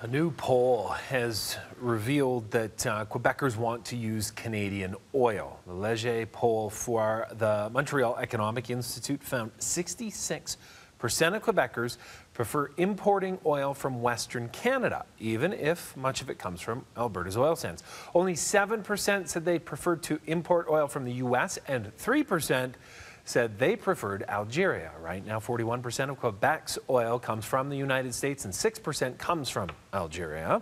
A new poll has revealed that Quebecers want to use Canadian oil. The Leger poll for the Montreal Economic Institute found 66% of Quebecers prefer importing oil from Western Canada, even if much of it comes from Alberta's oil sands. Only 7% said they preferred to import oil from the U.S. and 3% said they preferred Algeria. Right now, 41% of Quebec's oil comes from the United States and 6% comes from Algeria.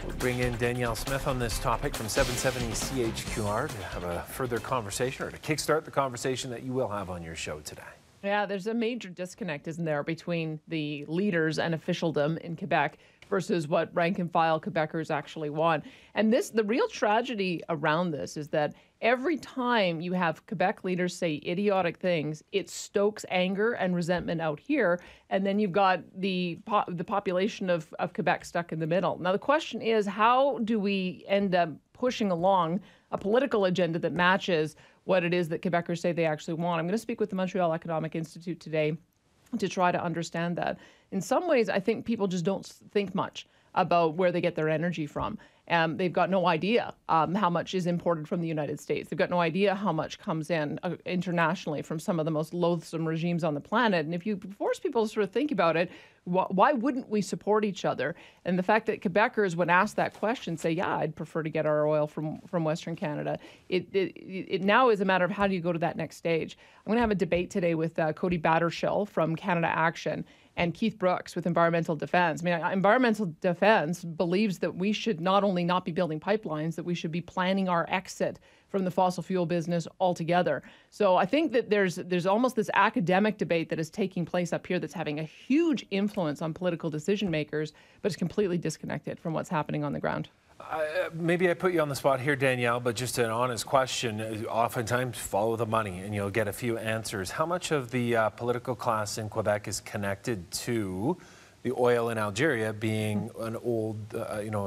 We'll bring in Danielle Smith on this topic from 770 CHQR to have a further conversation, or to kickstart the conversation that you will have on your show today. Yeah, there's a major disconnect, isn't there, between the leaders and officialdom in Quebec versus what rank and file Quebecers actually want. And the real tragedy around this is that every time you have Quebec leaders say idiotic things, it stokes anger and resentment out here. And then you've got the population of Quebec stuck in the middle. Now, the question is, how do we end up pushing along a political agenda that matches what it is that Quebecers say they actually want? I'm going to speak with the Montreal Economic Institute today to try to understand that. In some ways, I think people just don't think much about where they get their energy from. They've got no idea how much is imported from the United States. They've got no idea how much comes in internationally from some of the most loathsome regimes on the planet. And if you force people to sort of think about it, why wouldn't we support each other? And the fact that Quebecers, when asked that question, say, yeah, I'd prefer to get our oil from Western Canada. It now is a matter of how do you go to that next stage. I'm going to have a debate today with Cody Battershill from Canada Action and Keith Brooks with Environmental Defense. I mean, Environmental Defense believes that we should not only not be building pipelines, that we should be planning our exit from the fossil fuel business altogether. So I think that there's almost this academic debate that is taking place up here that's having a huge influence on political decision makers, but it's completely disconnected from what's happening on the ground. Maybe I put you on the spot here, Danielle, but just an honest question. Oftentimes, follow the money and you'll get a few answers. How much of the political class in Quebec is connected to the oil in Algeria being an old,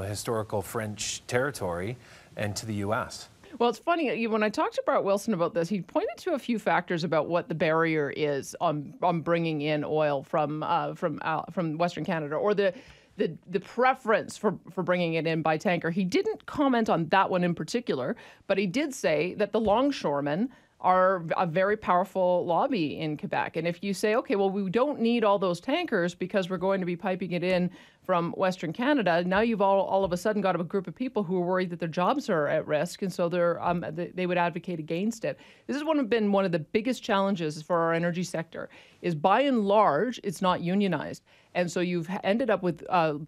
historical French territory, and to the U.S.? Well, it's funny, when I talked to Bart Wilson about this, he pointed to a few factors about what the barrier is on bringing in oil from Western Canada, or the preference for bringing it in by tanker. He didn't comment on that one in particular, but he did say that the longshoremen are a very powerful lobby in Quebec. And if you say, okay, well, we don't need all those tankers because we're going to be piping it in from Western Canada, now you've all of a sudden got a group of people who are worried that their jobs are at risk, and so they would advocate against it. This has been one of the biggest challenges for our energy sector, is by and large, it's not unionized. And so you've ended up with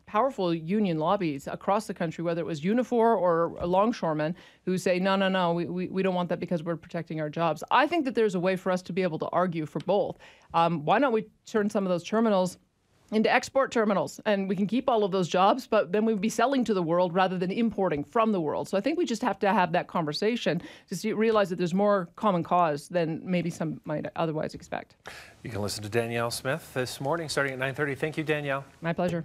powerful union lobbies across the country, whether it was Unifor or longshoremen, who say, no, we don't want that because we're protecting our jobs. I think that there's a way for us to be able to argue for both. Why don't we turn some of those terminals into export terminals, and we can keep all of those jobs, but then we'd be selling to the world rather than importing from the world. So I think we just have to have that conversation to realize that there's more common cause than maybe some might otherwise expect. You can listen to Danielle Smith this morning starting at 9:30. Thank you, Danielle. My pleasure.